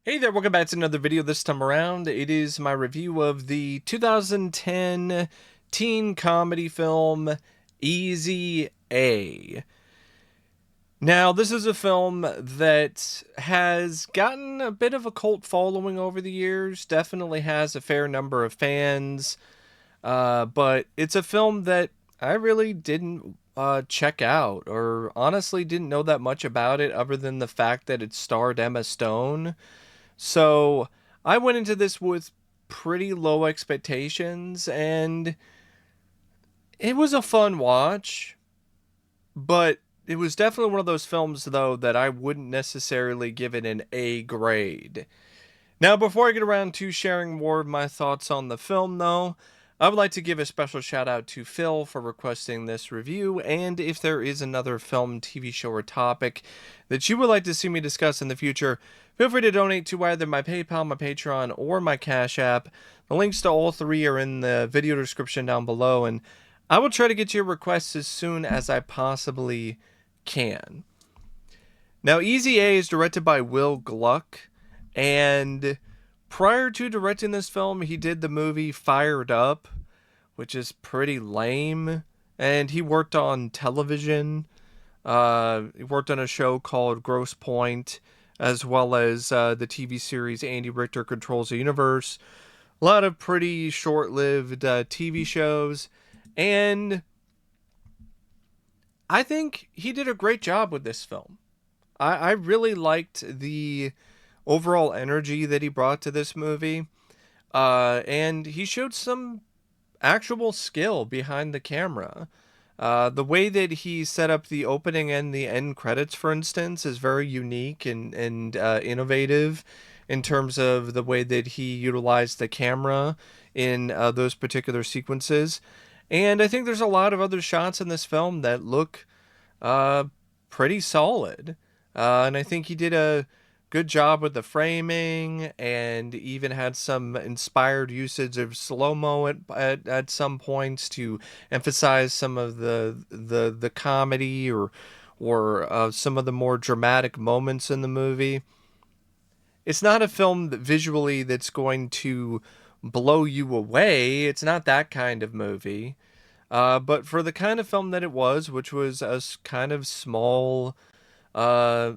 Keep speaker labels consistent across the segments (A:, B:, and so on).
A: Hey there, welcome back to another video. This time around, it is my review of the 2010 teen comedy film Easy A. Now, this is a film that has gotten a bit of a cult following over the years, definitely has a fair number of fans, but it's a film that I really didn't check out, or honestly didn't know that much about it other than the fact that it starred Emma Stone. So I went into this with pretty low expectations, and it was a fun watch, but it was definitely one of those films, though, that I wouldn't necessarily give it an A grade. Now, before I get around to sharing more of my thoughts on the film, though, I would like to give a special shout out to Phil for requesting this review, and if there is another film, TV show, or topic that you would like to see me discuss in the future, feel free to donate to either my PayPal, my Patreon, or my Cash App. The links to all three are in the video description down below, and I will try to get your requests as soon as I possibly can. Now, Easy A is directed by Will Gluck, and prior to directing this film, he did the movie Fired Up, which is pretty lame. And he worked on television. He worked on a show called Grosse Point, as well as the TV series Andy Richter Controls the Universe. A lot of pretty short lived TV shows. And I think he did a great job with this film. I really liked the overall energy that he brought to this movie. And he showed some actual skill behind the camera. The way that he set up the opening and the end credits, for instance, is very unique and innovative in terms of the way that he utilized the camera in those particular sequences. And I think there's a lot of other shots in this film that look uh, pretty solid. And I think he did a good job with the framing and even had some inspired usage of slow-mo at some points to emphasize some of the comedy or some of the more dramatic moments in the movie. It's not a film that visually that's going to blow you away. It's not that kind of movie. But for the kind of film that it was, which was a kind of small uh,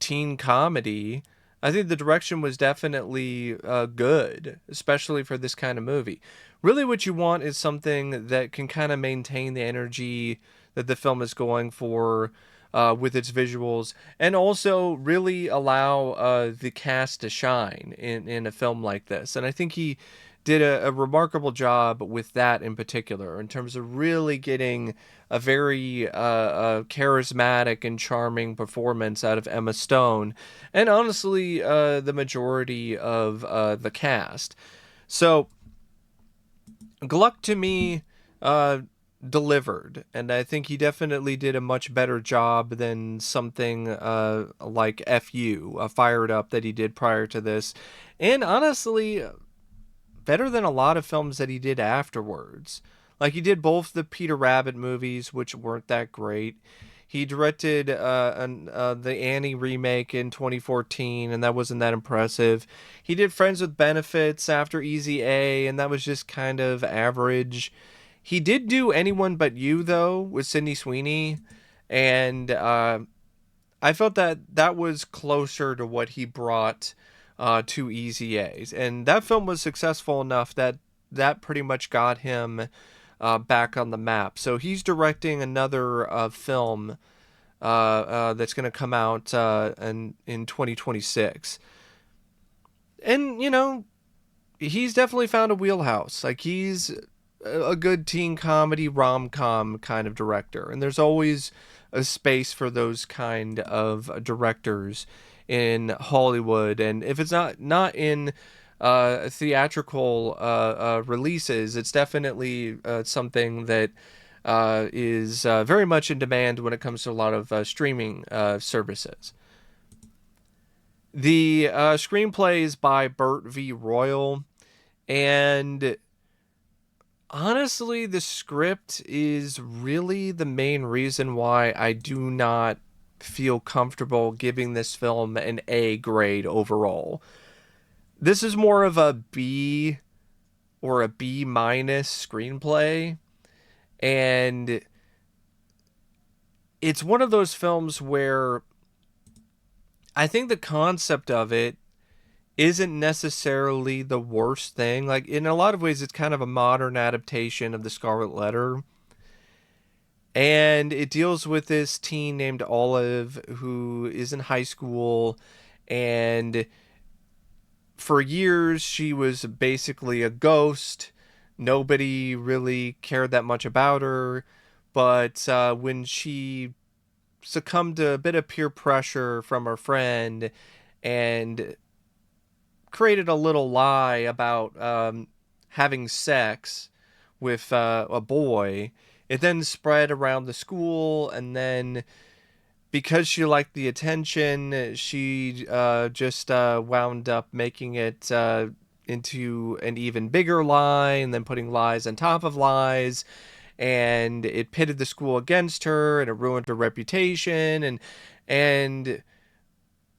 A: teen comedy, I think the direction was definitely good, especially for this kind of movie. Really, what you want is something that can kind of maintain the energy that the film is going for with its visuals, and also really allow the cast to shine in a film like this. And I think he did a remarkable job with that in particular, in terms of really getting a very charismatic and charming performance out of Emma Stone, and honestly, the majority of the cast. So, Gluck to me delivered, and I think he definitely did a much better job than something like FU, Fired Up, that he did prior to this. And honestly, better than a lot of films that he did afterwards. Like, he did both the Peter Rabbit movies, which weren't that great. He directed the Annie remake in 2014, and that wasn't that impressive. He did Friends with Benefits after Easy A, and that was just kind of average. He did do Anyone But You, though, with Sydney Sweeney, and I felt that that was closer to what he brought to Easy A's. And that film was successful enough that that pretty much got him back on the map. So he's directing another film that's going to come out in 2026. And, you know, he's definitely found a wheelhouse. Like, he's a good teen comedy rom-com kind of director. And there's always a space for those kind of directors in Hollywood. And if it's not in theatrical releases, it's definitely something that is very much in demand when it comes to a lot of streaming services. The screenplay is by Burt V. Royal, and honestly, the script is really the main reason why I do not feel comfortable giving this film an A grade overall. This is more of a B or a B minus screenplay, and it's one of those films where I think the concept of it isn't necessarily the worst thing. Like, in a lot of ways, it's kind of a modern adaptation of The Scarlet Letter. And it deals with this teen named Olive who is in high school, and for years she was basically a ghost. Nobody really cared that much about her. But when she succumbed to a bit of peer pressure from her friend and created a little lie about having sex with a boy, it then spread around the school, and then because she liked the attention, she just wound up making it into an even bigger lie, and then putting lies on top of lies, and it pitted the school against her, and it ruined her reputation, and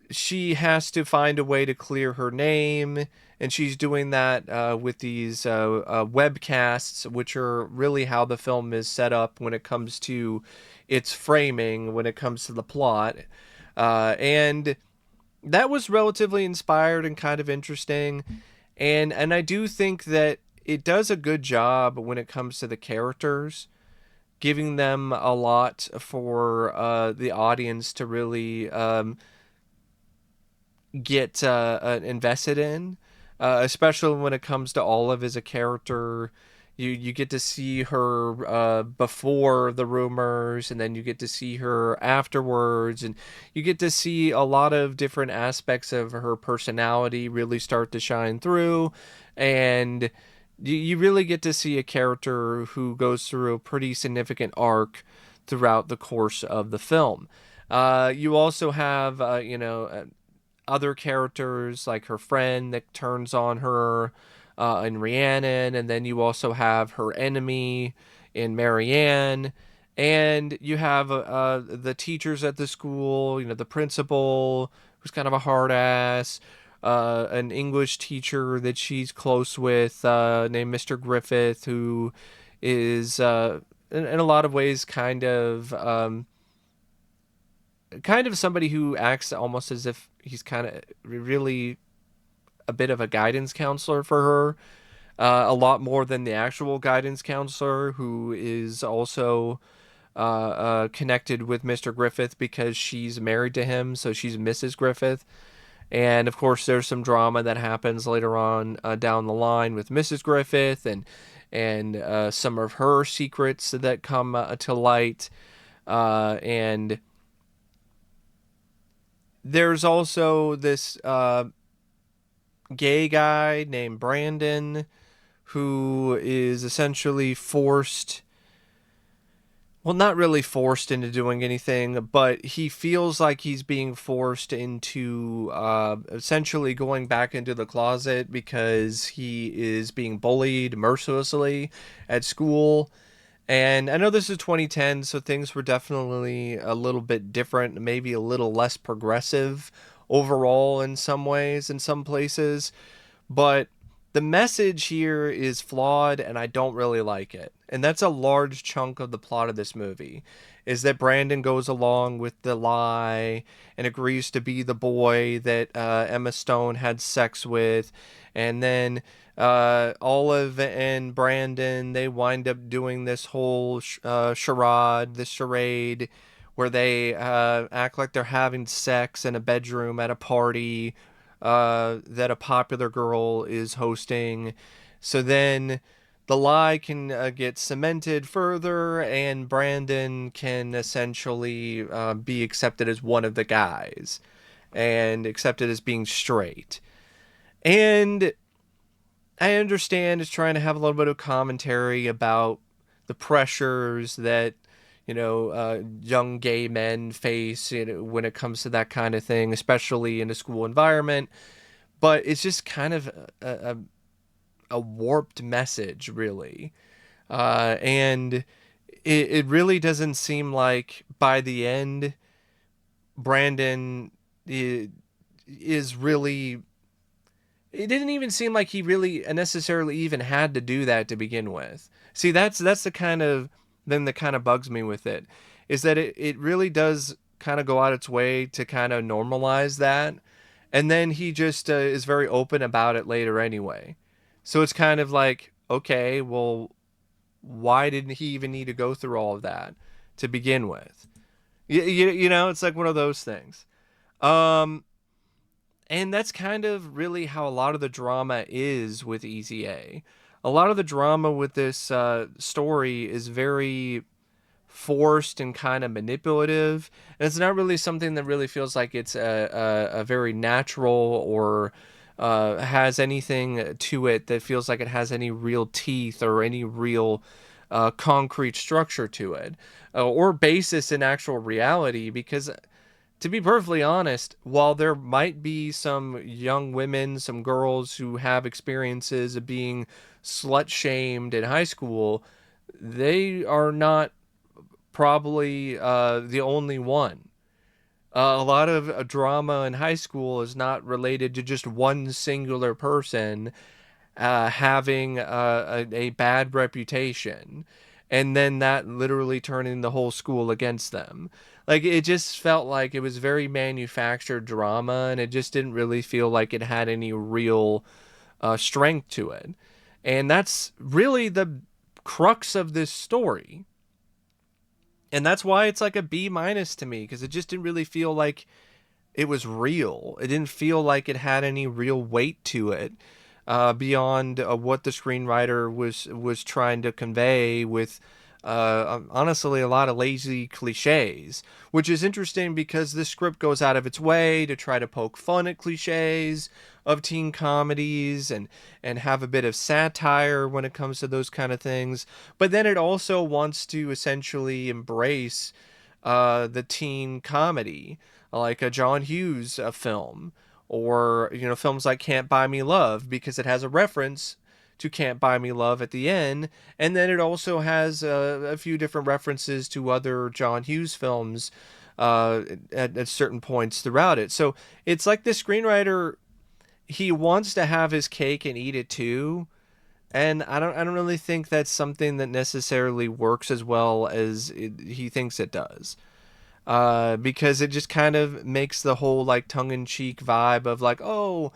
A: she has to find a way to clear her name, and she's doing that with these webcasts, which are really how the film is set up when it comes to its framing, when it comes to the plot. And that was relatively inspired and kind of interesting. And I do think that it does a good job when it comes to the characters, giving them a lot for the audience to really get invested in, especially when it comes to Olive as a character. You get to see her before the rumors, and then you get to see her afterwards, and you get to see a lot of different aspects of her personality really start to shine through, and you really get to see a character who goes through a pretty significant arc throughout the course of the film. You also have, other characters like her friend that turns on her in Rhiannon, and then you also have her enemy in Marianne, and you have the teachers at the school, the principal, who's kind of a hard ass, an English teacher that she's close with named Mr. Griffith, who is in a lot of ways kind of somebody who acts almost as if he's kind of really a bit of a guidance counselor for her, a lot more than the actual guidance counselor, who is also connected with Mr. Griffith because she's married to him, so she's Mrs. Griffith. And of course, there's some drama that happens later on down the line with Mrs. Griffith, and some of her secrets that come to light, and there's also this gay guy named Brandon who is essentially forced, well, not really forced into doing anything, but he feels like he's being forced into essentially going back into the closet because he is being bullied mercilessly at school. And I know this is 2010, so things were definitely a little bit different, maybe a little less progressive overall in some ways, in some places. But the message here is flawed, and I don't really like it. And that's a large chunk of the plot of this movie, is that Brandon goes along with the lie and agrees to be the boy that Emma Stone had sex with. And then Olive and Brandon, they wind up doing this whole charade, where they act like they're having sex in a bedroom at a party that a popular girl is hosting. So then the lie can get cemented further, and Brandon can essentially be accepted as one of the guys and accepted as being straight. And I understand it's trying to have a little bit of commentary about the pressures that young gay men face, when it comes to that kind of thing, especially in a school environment. But it's just kind of a warped message, really. And it really doesn't seem like by the end Brandon is really, it didn't even seem like he really necessarily even had to do that to begin with. See, that's the kind of then that kind of bugs me with it, is that it really does kind of go out its way to kind of normalize that, and then he just is very open about it later anyway. So it's kind of like, okay, well, why didn't he even need to go through all of that to begin with? You know, it's like one of those things. Um, and that's kind of really how a lot of the drama is with Easy A. A lot of the drama with this story is very forced and kind of manipulative, and it's not really something that really feels like it's a very natural or has anything to it that feels like it has any real teeth or any real concrete structure to it, or basis in actual reality. Because to be perfectly honest, while there might be some young women, some girls who have experiences of being slut shamed in high school, they are not probably the only one. A lot of drama in high school is not related to just one singular person having a bad reputation, and then that literally turning the whole school against them. Like, it just felt like it was very manufactured drama, and it just didn't really feel like it had any real strength to it. And that's really the crux of this story. And that's why it's like a B minus to me, because it just didn't really feel like it was real. It didn't feel like it had any real weight to it, beyond what the screenwriter was trying to convey with, honestly, a lot of lazy cliches, which is interesting because this script goes out of its way to try to poke fun at cliches of teen comedies and have a bit of satire when it comes to those kind of things. But then it also wants to essentially embrace the teen comedy, like a John Hughes film, or films like Can't Buy Me Love, because it has a reference to Can't Buy Me Love at the end, and then it also has a few different references to other John Hughes films at certain points throughout it. So it's like the screenwriter, he wants to have his cake and eat it too. And I don't really think that's something that necessarily works as well as he thinks it does, because it just kind of makes the whole like tongue-in-cheek vibe of like, of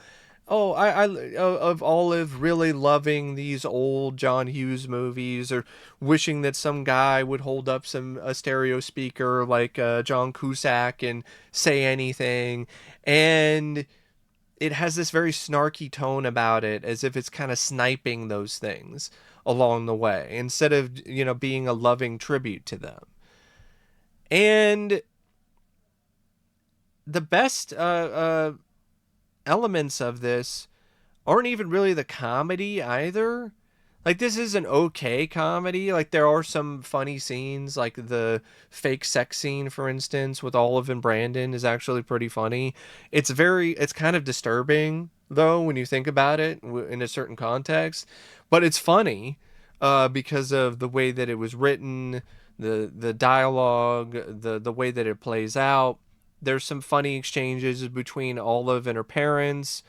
A: Olive really loving these old John Hughes movies, or wishing that some guy would hold up a stereo speaker like John Cusack and say anything. And it has this very snarky tone about it, as if it's kind of sniping those things along the way, instead of being a loving tribute to them. And the best elements of this aren't even really the comedy either. Like, this is an okay comedy. Like, there are some funny scenes, like the fake sex scene, for instance, with Olive and Brandon is actually pretty funny. It's kind of disturbing, though, when you think about it in a certain context. But it's funny because of the way that it was written, the dialogue, the way that it plays out. There's some funny exchanges between Olive and her parents,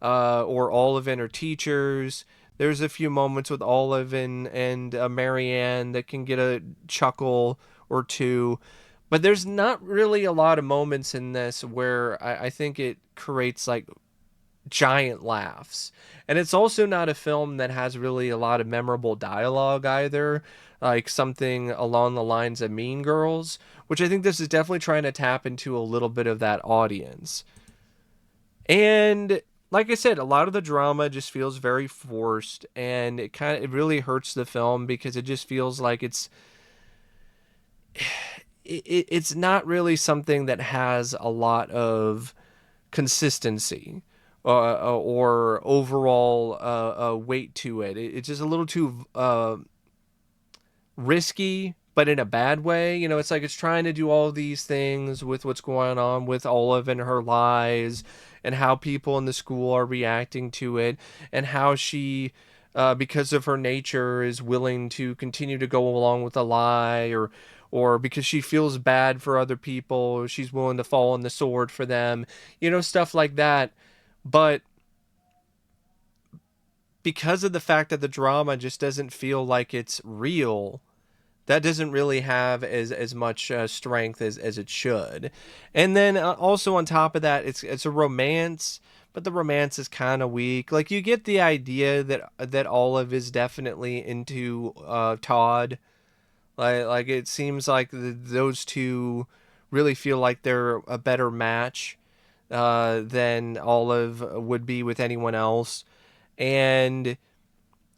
A: or Olive and her teachers. There's a few moments with Olive and Marianne that can get a chuckle or two. But there's not really a lot of moments in this where I think it creates like giant laughs. And it's also not a film that has really a lot of memorable dialogue either, like something along the lines of Mean Girls, which I think this is definitely trying to tap into a little bit of that audience. And like I said, a lot of the drama just feels very forced, and it really hurts the film, because it just feels like it's not really something that has a lot of consistency, or overall weight to it. It's just a little too risky, but in a bad way. It's like it's trying to do all these things with what's going on with Olive and her lies, and how people in the school are reacting to it, and how she, because of her nature, is willing to continue to go along with a lie, or because she feels bad for other people, she's willing to fall on the sword for them, stuff like that. But because of the fact that the drama just doesn't feel like it's real, that doesn't really have as much strength as it should. And then also on top of that, it's a romance, but the romance is kind of weak. Like, you get the idea that Olive is definitely into Todd. Like it seems like those two really feel like they're a better match than Olive would be with anyone else, and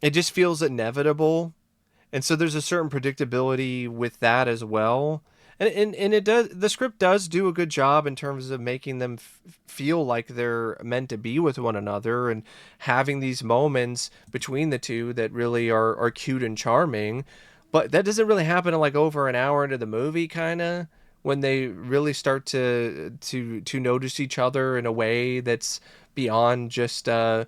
A: it just feels inevitable. And so there's a certain predictability with that as well. And it does, the script does do a good job in terms of making them feel like they're meant to be with one another, and having these moments between the two that really are cute and charming. But that doesn't really happen in like over an hour into the movie, kind of, when they really start to notice each other in a way that's beyond just the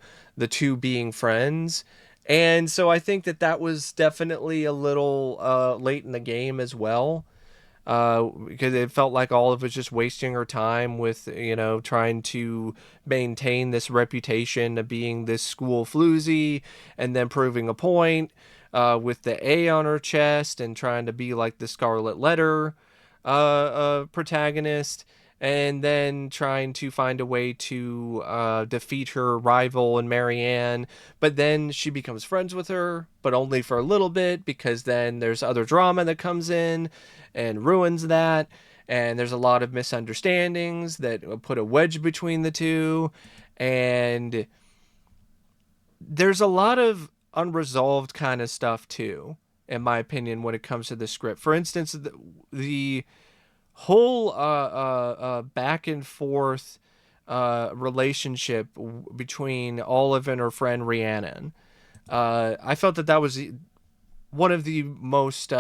A: two being friends. And so I think that was definitely a little late in the game as well, because it felt like Olive was just wasting her time with, trying to maintain this reputation of being this school floozy, and then proving a point with the A on her chest, and trying to be like the Scarlet Letter protagonist, and then trying to find a way to defeat her rival in Marianne. But then she becomes friends with her, but only for a little bit, because then there's other drama that comes in and ruins that. And there's a lot of misunderstandings that put a wedge between the two. And there's a lot of unresolved kind of stuff too, in my opinion, when it comes to the script. For instance, the whole back and forth relationship between Olive and her friend Rhiannon. I felt that was one of the most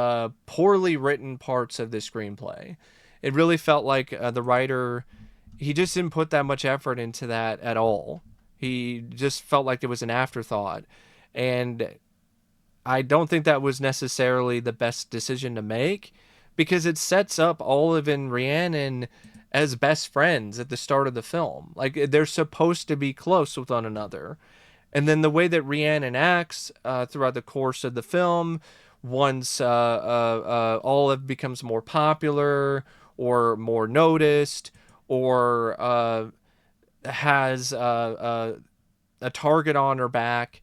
A: poorly written parts of the screenplay. It really felt like the writer, he just didn't put that much effort into that at all. He just felt like it was an afterthought. And I don't think that was necessarily the best decision to make, because it sets up Olive and Rhiannon as best friends at the start of the film. Like, they're supposed to be close with one another. And then the way that Rhiannon acts throughout the course of the film, once Olive becomes more popular or more noticed, or has a target on her back,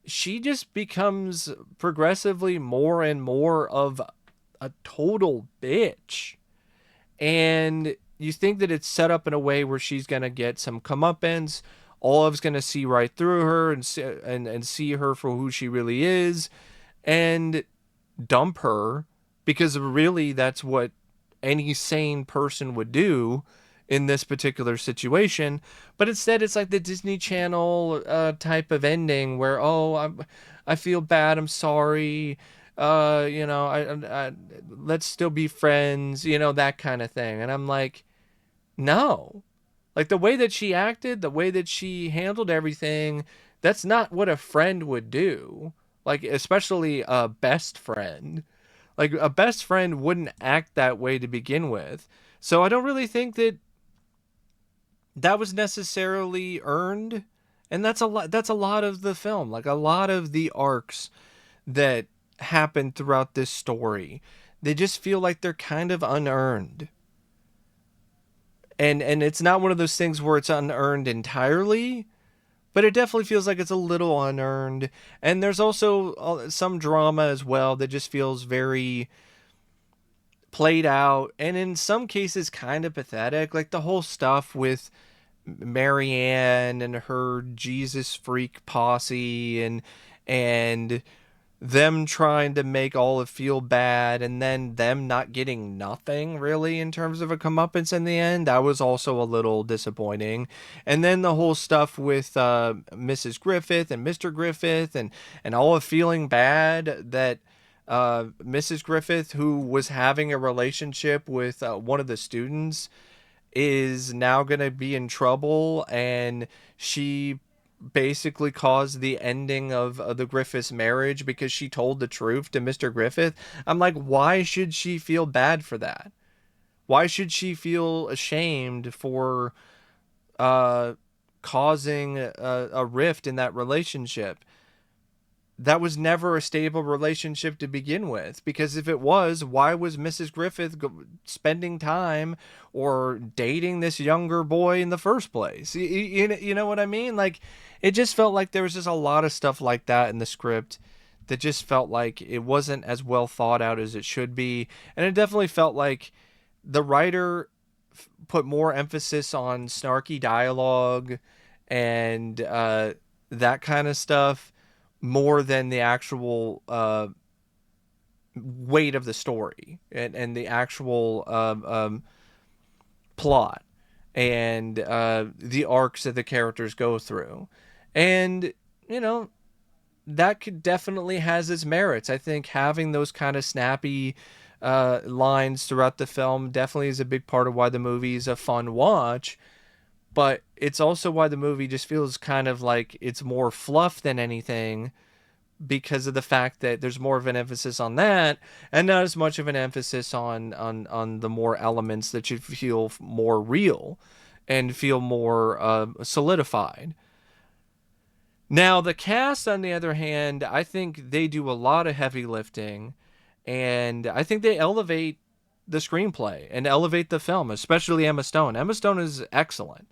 A: she just becomes progressively more and more of a total bitch. And you think that it's set up in a way where she's going to get some comeuppance. Olive's going to see right through her and see her for who she really is, and dump her, because really that's what any sane person would do in this particular situation. But instead, it's like the Disney Channel type of ending where, I feel bad, I'm sorry, I let's still be friends, that kind of thing. And I'm like, no. Like, the way that she acted, the way that she handled everything, that's not what a friend would do. Like, especially a best friend. Like, a best friend wouldn't act that way to begin with. So I don't really think that was necessarily earned. And that's a lot of the film. Like, a lot of the arcs that happen throughout this story, they just feel like they're kind of unearned. And it's not one of those things where it's unearned entirely, but it definitely feels like it's a little unearned. And there's also some drama as well that just feels very played out, and in some cases kind of pathetic. Like the whole stuff with Marianne and her Jesus freak posse, and them trying to make Olive feel bad, and then them not getting nothing really in terms of a comeuppance in the end. That was also a little disappointing. And then the whole stuff with Mrs. Griffith and Mr. Griffith, and Olive feeling bad that Mrs. Griffith, who was having a relationship with one of the students, is now going to be in trouble, and she basically caused the ending of the Griffiths marriage because she told the truth to Mr. Griffith. I'm like, why should she feel bad for that? Why should she feel ashamed for uh, causing a rift in that relationship? That was never a stable relationship to begin with. Because if it was, why was Mrs. Griffith spending time or dating this younger boy in the first place? You know what I mean? Like, it just felt like there was just a lot of stuff like that in the script that just felt like it wasn't as well thought out as it should be. And it definitely felt like the writer put more emphasis on snarky dialogue and that kind of stuff more than the actual weight of the story and the actual plot and the arcs that the characters go through. And, you know, that could definitely has its merits. I think having those kind of snappy lines throughout the film definitely is a big part of why the movie is a fun watch. But it's also why the movie just feels kind of like it's more fluff than anything because of the fact that there's more of an emphasis on that and not as much of an emphasis on the more elements that you feel more real and feel more solidified. Now, the cast, on the other hand, I think they do a lot of heavy lifting, and I think they elevate the screenplay and elevate the film, especially Emma Stone. Emma Stone is excellent.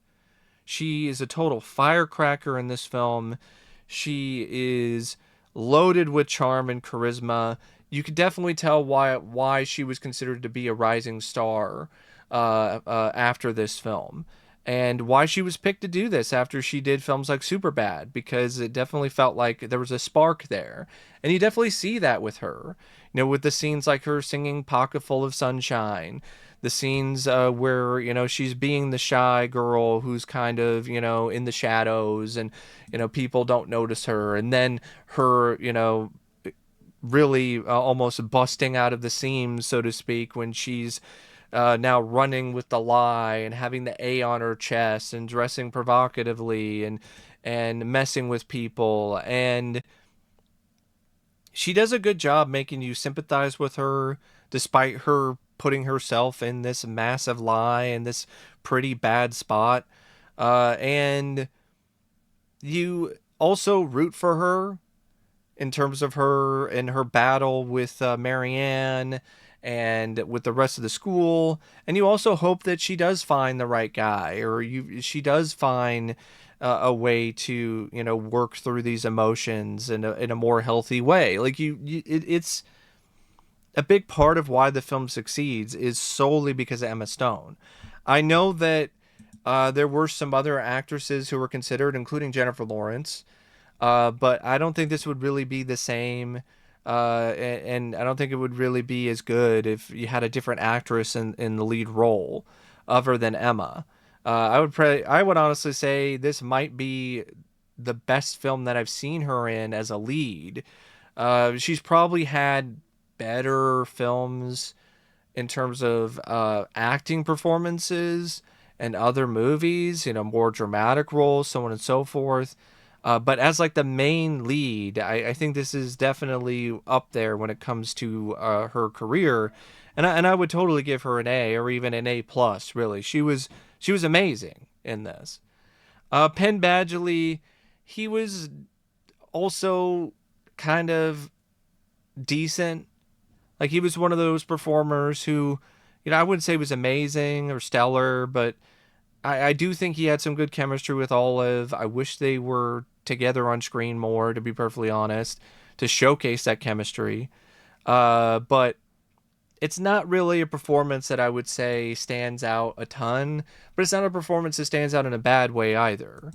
A: She is a total firecracker in this film. She is loaded with charm and charisma. You could definitely tell why she was considered to be a rising star after this film, and why she was picked to do this after she did films like Superbad, because it definitely felt like there was a spark there, and you definitely see that with her. You know, with the scenes like her singing "Pocket Full of Sunshine," the scenes where she's being the shy girl who's kind of in the shadows, and people don't notice her, and then her really almost busting out of the seams, so to speak, when she's now running with the lie and having the A on her chest and dressing provocatively and messing with people. And she does a good job making you sympathize with her despite her putting herself in this massive lie and this pretty bad spot. And you also root for her in terms of her and her battle with Marianne and with the rest of the school. And you also hope that she does find the right guy, or she does find a way to work through these emotions in a more healthy way. Like it's a big part of why the film succeeds is solely because of Emma Stone. I know that there were some other actresses who were considered, including Jennifer Lawrence, but I don't think this would really be the same. And I don't think it would really be as good if you had a different actress in the lead role other than Emma. I would honestly say this might be the best film that I've seen her in as a lead. She's probably had better films in terms of acting performances and other movies, more dramatic roles, so on and so forth. But as like the main lead, I think this is definitely up there when it comes to her career, and I would totally give her an A or even an A plus. Really, she was amazing in this. Penn Badgley, he was also kind of decent. Like, he was one of those performers who, I wouldn't say was amazing or stellar, but I do think he had some good chemistry with Olive. I wish they were together on screen more, to be perfectly honest, to showcase that chemistry. But it's not really a performance that I would say stands out a ton, but it's not a performance that stands out in a bad way either.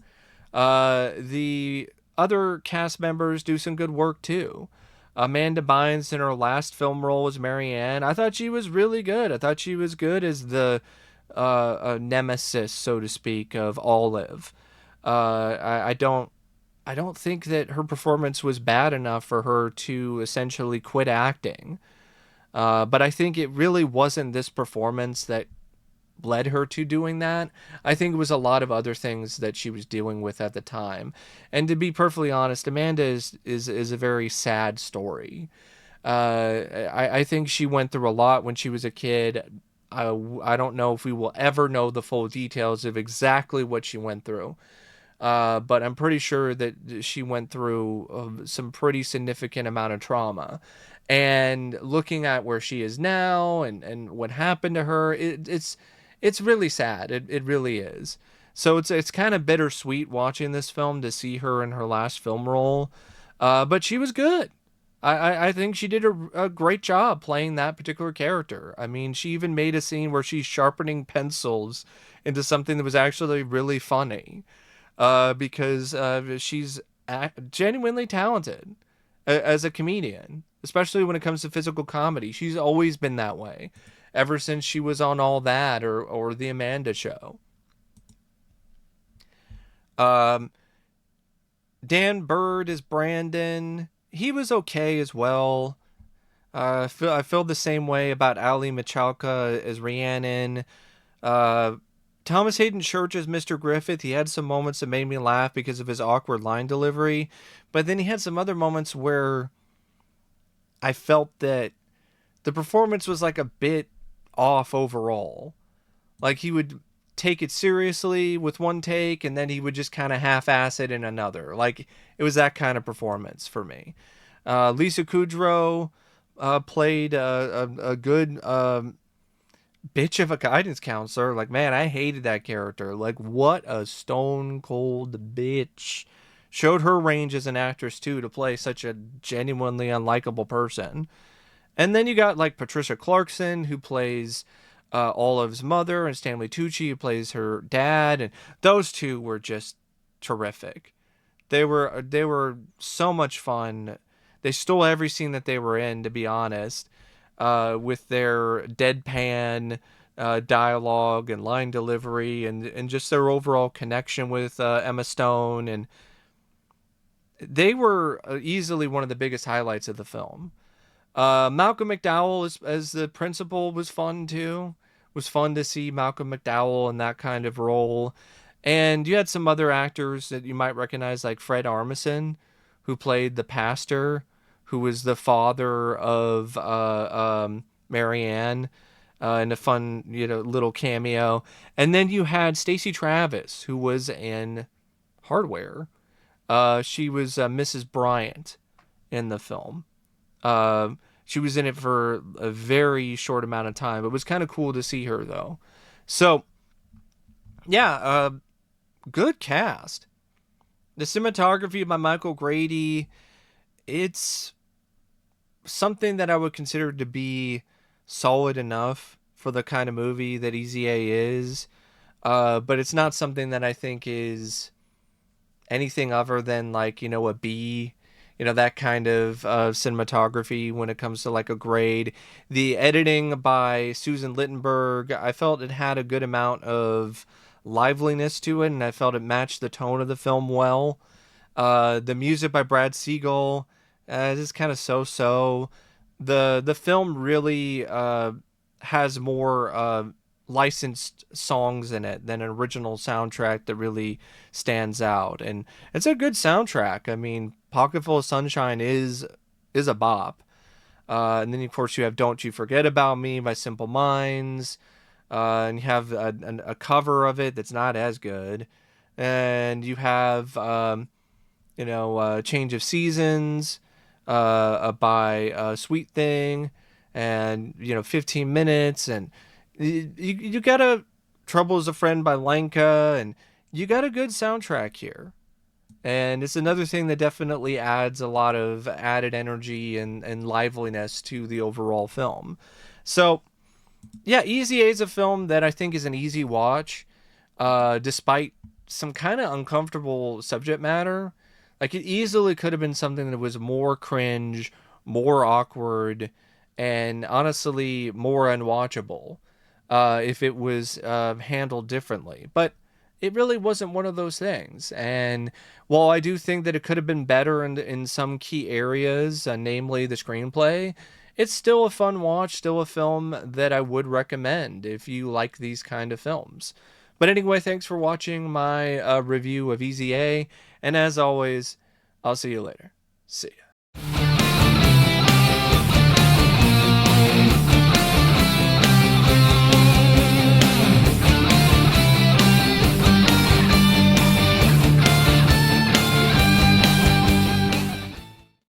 A: The other cast members do some good work too. Amanda Bynes in her last film role was Marianne. I thought she was really good. I thought she was good as the nemesis, so to speak, of Olive. I don't think that her performance was bad enough for her to essentially quit acting. But I think it really wasn't this performance that led her to doing that. I think it was a lot of other things that she was dealing with at the time. And to be perfectly honest, Amanda is a very sad story. I think she went through a lot when she was a kid. I don't know if we will ever know the full details of exactly what she went through. But I'm pretty sure that she went through some pretty significant amount of trauma. And looking at where she is now and what happened to her, it's really sad. It really is. So it's kind of bittersweet watching this film to see her in her last film role. But she was good. I think she did a great job playing that particular character. I mean, she even made a scene where she's sharpening pencils into something that was actually really funny, because she's genuinely talented as a comedian, especially when it comes to physical comedy. She's always been that way, ever since she was on All That or The Amanda Show. Um, Dan Bird is Brandon. He was okay as well. I feel the same way about Ali Michalka as Rhiannon. Uh, Thomas Hayden Church as Mr. Griffith. He had some moments that made me laugh because of his awkward line delivery, but then he had some other moments where I felt that the performance was like a bit off overall. Like he would take it seriously with one take and then he would just kind of half-ass it in another. Like it was that kind of performance for me. Lisa Kudrow played a good bitch of a guidance counselor. Like, man, I hated that character. Like, what a stone cold bitch. Showed her range as an actress too to play such a genuinely unlikable person. And then you got like Patricia Clarkson, who plays Olive's mother, and Stanley Tucci, who plays her dad, and those two were just terrific. They were so much fun. They stole every scene that they were in, to be honest, with their deadpan dialogue and line delivery, and just their overall connection with Emma Stone, and they were easily one of the biggest highlights of the film. Malcolm McDowell as the principal was fun too. It was fun to see Malcolm McDowell in that kind of role. And you had some other actors that you might recognize, like Fred Armisen, who played the pastor, who was the father of Marianne, in a fun, little cameo. And then you had Stacey Travis, who was in Hardware. She was Mrs. Bryant in the film. She was in it for a very short amount of time. It was kind of cool to see her, though. So, yeah, good cast. The cinematography by Michael Grady, it's something that I would consider to be solid enough for the kind of movie that Easy A is. But it's not something that I think is anything other than like, a B, that kind of cinematography when it comes to like a grade. The editing by Susan Littenberg, I felt it had a good amount of liveliness to it, and I felt it matched the tone of the film well. The music by Brad Siegel is kind of so-so. The film really has more licensed songs in it than an original soundtrack that really stands out, and it's a good soundtrack. I mean, Pocketful of Sunshine is a bop. And then of course you have Don't You Forget About Me by Simple Minds, and you have a cover of it that's not as good, and you have Change of Seasons by Sweet Thing, and 15 Minutes, and you got a Trouble Is a Friend by Lenka, and you got a good soundtrack here. And it's another thing that definitely adds a lot of added energy and liveliness to the overall film. So, yeah, Easy A is a film that I think is an easy watch, despite some kind of uncomfortable subject matter. Like, it easily could have been something that was more cringe, more awkward, and honestly more unwatchable if it was handled differently. But it really wasn't one of those things. And while I do think that it could have been better in some key areas, namely the screenplay, it's still a fun watch, still a film that I would recommend if you like these kind of films. But anyway, thanks for watching my review of Easy A, and as always, I'll see you later. See ya.